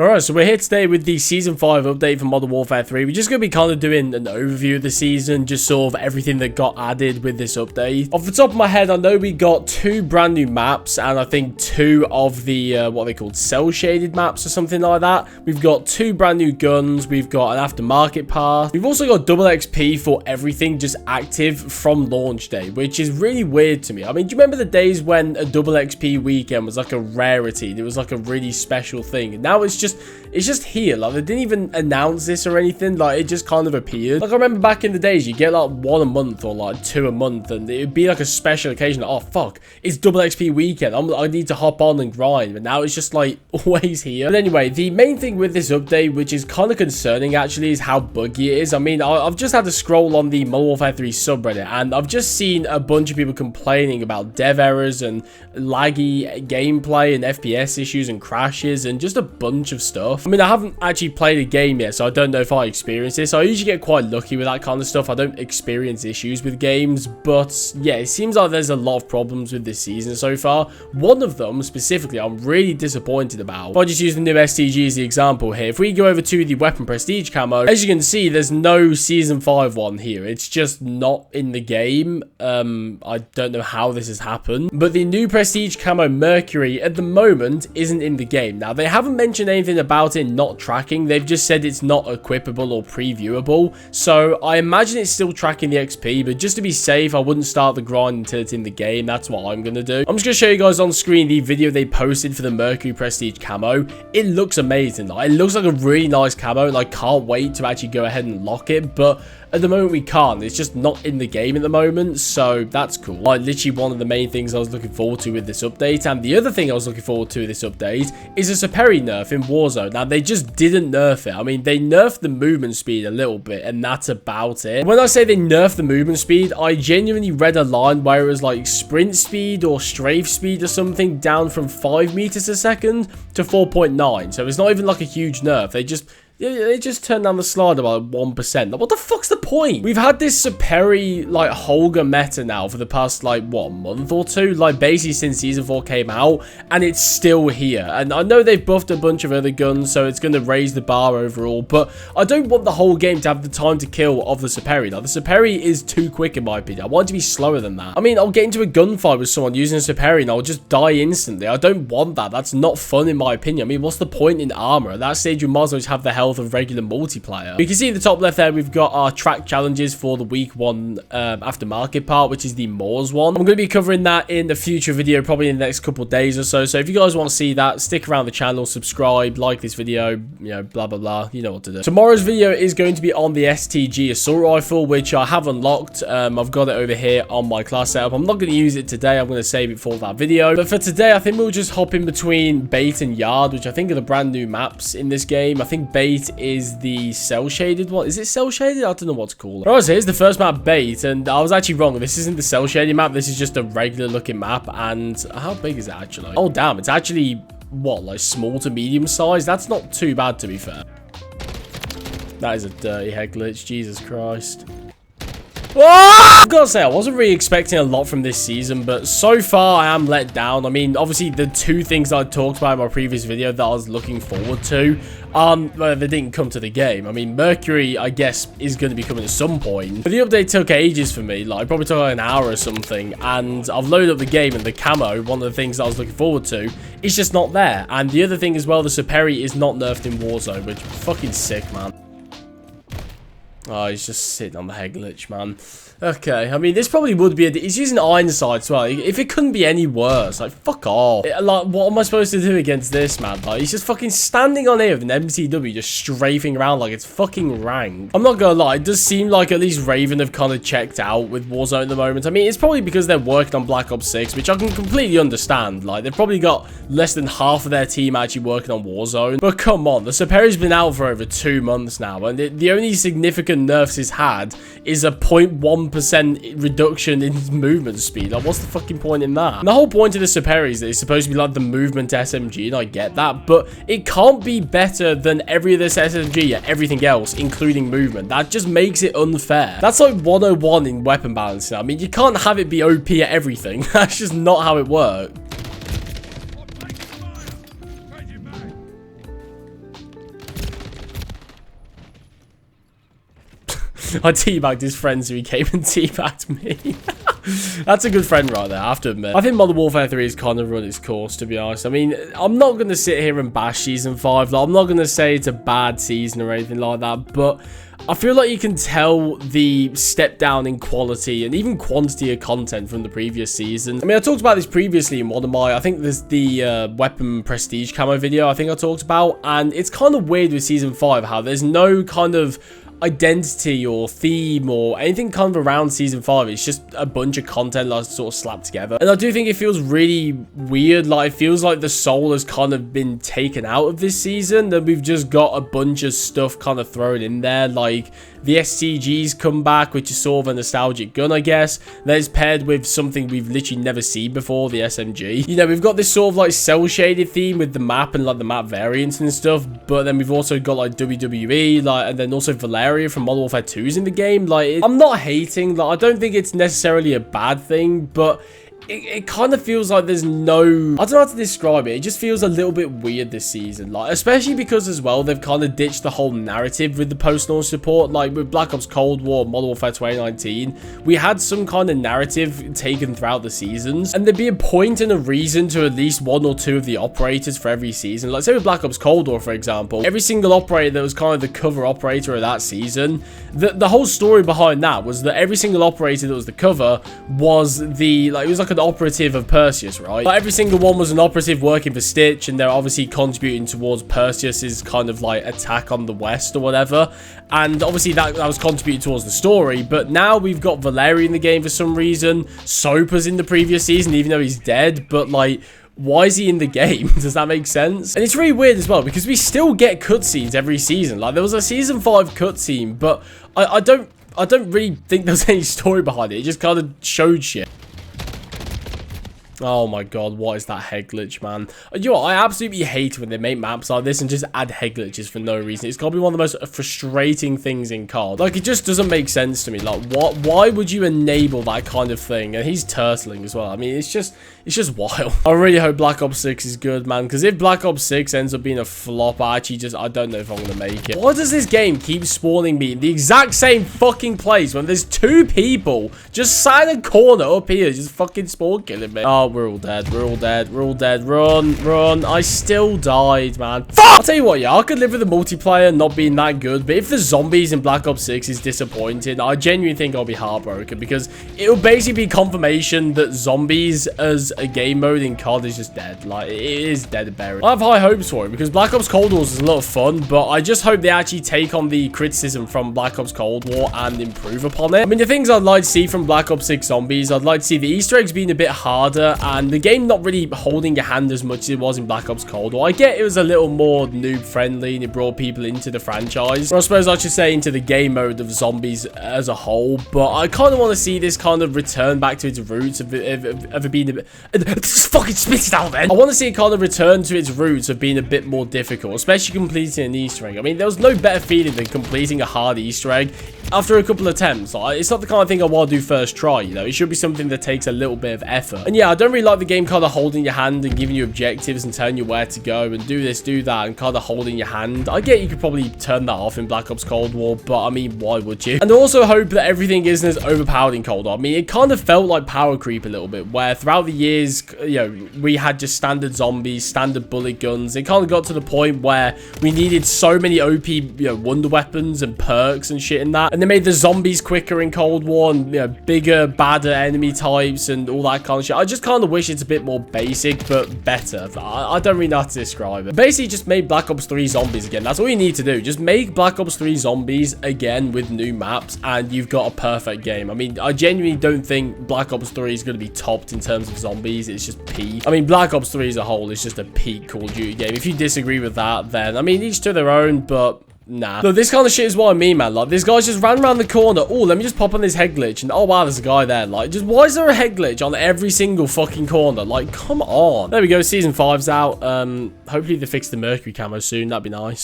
Alright, so we're here today with the Season 5 update for Modern Warfare 3. We're just going to be kind of doing an overview of the season, just sort of everything that got added with this update. Off the top of my head, I know we got 2 brand new maps, and I think 2 of the, what are they called, cell-shaded maps or something like that. We've got 2 brand new guns, we've got an Aftermarket Parts. We've also got double XP for everything just active from launch day, which is really weird to me. I mean, do you remember the days when a double XP weekend was like a rarity? It was like a really special thing. And now it's just here. Like, they didn't even announce this or anything. Like, it just kind of appeared. Like, I remember back in the days, you get like 1 a month or like 2 a month, and it would be like a special occasion. Like, oh fuck, it's double XP weekend, I need to hop on and grind. But now it's just like always here. But anyway, the main thing with this update, which is kind of concerning actually, is how buggy it is. I mean, I've just had to scroll on the Modern Warfare 3 subreddit, and I've just seen a bunch of people complaining about dev errors and laggy gameplay and FPS issues and crashes and just a bunch of stuff. I mean, I haven't actually played a game yet, so I don't know if I experience this. I usually get quite lucky with that kind of stuff. I don't experience issues with games, but yeah, it seems like there's a lot of problems with this season so far. One of them specifically I'm really disappointed about. If I just use the new STG as the example here, if we go over to the weapon prestige camo, as you can see, there's no season 5 one here. It's just not in the game. I don't know how this has happened, but the new prestige camo Mercury at the moment isn't in the game. Now, they haven't mentioned anything about it not tracking. They've just said it's not equipable or previewable, so I imagine it's still tracking the XP, but just to be safe, I wouldn't start the grind until it's in the game. That's what I'm gonna do. I'm just gonna show you guys on screen the video they posted for the Mercury prestige camo. It looks amazing. Like, it looks like a really nice camo, and I can't wait to actually go ahead and lock it, but at the moment we can't. It's just not in the game at the moment, so that's cool. Like, literally one of the main things I was looking forward to with this update. And the other thing I was looking forward to with this update is a Saperi nerf in Warzone. Now, they just didn't nerf it. I mean, they nerfed the movement speed a little bit, and that's about it. When I say they nerfed the movement speed, I genuinely read a line where it was like sprint speed or strafe speed or something down from 5 meters a second to 4.9. So it's not even like a huge nerf. They just turned down the slider by 1%. Like, what the fuck's the point? We've had this Saperi, like, Holger meta now for the past, like, what, month or two? Like, basically since Season 4 came out, and it's still here. And I know they've buffed a bunch of other guns, so it's going to raise the bar overall, but I don't want the whole game to have the time to kill of the Saperi. Like, the Saperi is too quick, in my opinion. I want it to be slower than that. I mean, I'll get into a gunfight with someone using a Saperi, and I'll just die instantly. I don't want that. That's not fun, in my opinion. I mean, what's the point in armor? At that stage, you might as well just have the health of regular multiplayer. You can see in the top left there, we've got our track challenges for the week 1 aftermarket part, which is the Moors one. I'm going to be covering that in a future video, probably in the next couple of days or so. So if you guys want to see that, stick around the channel, subscribe, like this video, you know, blah, blah, blah. You know what to do. Tomorrow's video is going to be on the STG assault rifle, which I have unlocked. I've got it over here on my class setup. I'm not going to use it today. I'm going to save it for that video. But for today, I think we'll just hop in between Bait and Yard, which I think are the brand new maps in this game. I think Bait is the cell shaded one. Is it cell shaded? I don't know what to call it. Alright, so here's the first map, Bait, and I was actually wrong. This isn't the cell shaded map. This is just a regular looking map. And how big is it actually? Oh damn, it's actually what, like small to medium size? That's not too bad, to be fair. That is a dirty head glitch, Jesus Christ. I've got to say, I wasn't really expecting a lot from this season, but so far I am let down. I mean, obviously the 2 things I talked about in my previous video that I was looking forward to, well, they didn't come to the game. I mean, Mercury, I guess, is going to be coming at some point, but the update took ages for me. Like, it probably took like an hour or something, and I've loaded up the game, and the camo, one of the things that I was looking forward to, is just not there. And the other thing as well, the Saperi is not nerfed in Warzone, which is fucking sick, man. Oh, he's just sitting on the head glitch, man. Okay, I mean, this probably would be he's using iron sight as well. If it couldn't be any worse, like, fuck off. Like, what am I supposed to do against this, man? Like, he's just fucking standing on here with an MCW, just strafing around like it's fucking rank. I'm not gonna lie, it does seem like at least Raven have kind of checked out with Warzone at the moment. I mean, it's probably because they're working on Black Ops 6, which I can completely understand. Like, they've probably got less than half of their team actually working on Warzone. But come on, the Saperi's been out for over 2 months now, and the only significant nerfs it's had is a 0.1% reduction in movement speed. Like, what's the fucking point in that? And the whole point of the Saperi is that it's supposed to be like the movement SMG, and I get that, but it can't be better than every other SMG at everything else, including movement. That just makes it unfair. That's like 101 in weapon balancing. I mean, you can't have it be OP at everything. That's just not how it works. I teabagged his friend, so he came and teabagged me. That's a good friend right there, I have to admit. I think Modern Warfare 3 has kind of run its course, to be honest. I mean, I'm not going to sit here and bash Season 5. Like, I'm not going to say it's a bad season or anything like that, but I feel like you can tell the step down in quality and even quantity of content from the previous season. I mean, I talked about this previously in one of my, I think there's the weapon prestige camo video I think I talked about, and it's kind of weird with Season 5 how there's no kind of identity or theme or anything kind of around Season 5. It's just a bunch of content that's sort of slapped together, and I do think it feels really weird. Like, it feels like the soul has kind of been taken out of this season, that we've just got a bunch of stuff kind of thrown in there. Like, the STGs come back, which is sort of a nostalgic gun, I guess, that is paired with something we've literally never seen before, the SMG. You know, we've got this sort of like cell shaded theme with the map and like the map variants and stuff, but then we've also got like WWE, like, and then also Valeria from Modern Warfare 2's in the game. Like, I'm not hating, like, I don't think it's necessarily a bad thing, but it kind of feels like there's no, I don't know how to describe it. It just feels a little bit weird this season, like, especially because as well they've kind of ditched the whole narrative with the post-launch support. Like with Black Ops Cold War, Modern Warfare 2019, we had some kind of narrative taken throughout the seasons, and there'd be a point and a reason to at least one or two of the operators for every season. Like, say with Black Ops Cold War, for example, every single operator that was kind of the cover operator of that season, the whole story behind that was that every single operator that was the cover was the, like, it was like an operative of Perseus, right? Like, every single one was an operative working for Stitch, and they're obviously contributing towards Perseus's kind of like attack on the West or whatever, and obviously that was contributing towards the story. But now we've got Valeria in the game for some reason. Sopa's in the previous season, even though he's dead, but like, why is he in the game? Does that make sense? And it's really weird as well, because we still get cutscenes every season. Like, there was a Season 5 cutscene, but I don't really think there's any story behind it. It just kind of showed shit. Oh my god, what is that head glitch, man? You know what, I absolutely hate when they make maps like this and just add head glitches for no reason. It's gotta be one of the most frustrating things in COD. Like, it just doesn't make sense to me. Like, what? Why would you enable that kind of thing? And he's turtling as well. I mean, it's just wild. I really hope Black Ops 6 is good, man, because if Black Ops 6 ends up being a flop, I don't know if I'm gonna make it. Why does this game keep spawning me in the exact same fucking place when there's two people just sat in a corner up here just fucking spawn killing me? Oh, we're all dead. We're all dead. We're all dead. Run, run. I still died, man. Fuck! I'll tell you what, yeah, I could live with the multiplayer not being that good, but if the zombies in Black Ops 6 is disappointing, I genuinely think I'll be heartbroken, because it'll basically be confirmation that zombies as a game mode in COD is just dead. Like, it is dead and buried. I have high hopes for it, because Black Ops Cold War is a lot of fun, but I just hope they actually take on the criticism from Black Ops Cold War and improve upon it. I mean, the things I'd like to see from Black Ops 6 Zombies, I'd like to see the Easter eggs being a bit harder, and the game not really holding your hand as much as it was in Black Ops Cold War. I get it was a little more noob friendly and it brought people into the franchise, or I suppose I should say into the game mode of zombies as a whole, but I kind of want to see this kind of return back to its roots of it being a bit... Just fucking spit it out then! I want to see it kind of return to its roots of being a bit more difficult, especially completing an Easter egg. I mean, there was no better feeling than completing a hard Easter egg after a couple of attempts. Like, it's not the kind of thing I want to do first try, you know? It should be something that takes a little bit of effort. And yeah, I don't really like the game kind of holding your hand and giving you objectives and telling you where to go and do this, do that, and kind of holding your hand. I get you could probably turn that off in Black Ops Cold War, but I mean, why would you? And I also hope that everything isn't as overpowered in Cold War. I mean, it kind of felt like power creep a little bit, where throughout the years, you know, we had just standard zombies, standard bullet guns. It kind of got to the point where we needed so many OP, you know, wonder weapons and perks and shit in that. And they made the zombies quicker in Cold War and, you know, bigger, badder enemy types and all that kind of shit. I just kind of wish it's a bit more basic, but better. I don't really know how to describe it. Basically, just make Black Ops 3 Zombies again. That's all you need to do. Just make Black Ops 3 Zombies again with new maps, and you've got a perfect game. I mean, I genuinely don't think Black Ops 3 is going to be topped in terms of zombies. It's just peak. I mean, Black Ops 3 as a whole is just a peak Call of Duty game. If you disagree with that, then, I mean, each to their own, but... nah. No, this kind of shit is what I mean, man. Like, this guy's just ran around the corner. Oh, let me just pop on this head glitch. And, oh, wow, there's a guy there. Like, just, why is there a head glitch on every single fucking corner? Like, come on. There we go. Season 5's out. Hopefully they fix the Mercury camo soon. That'd be nice.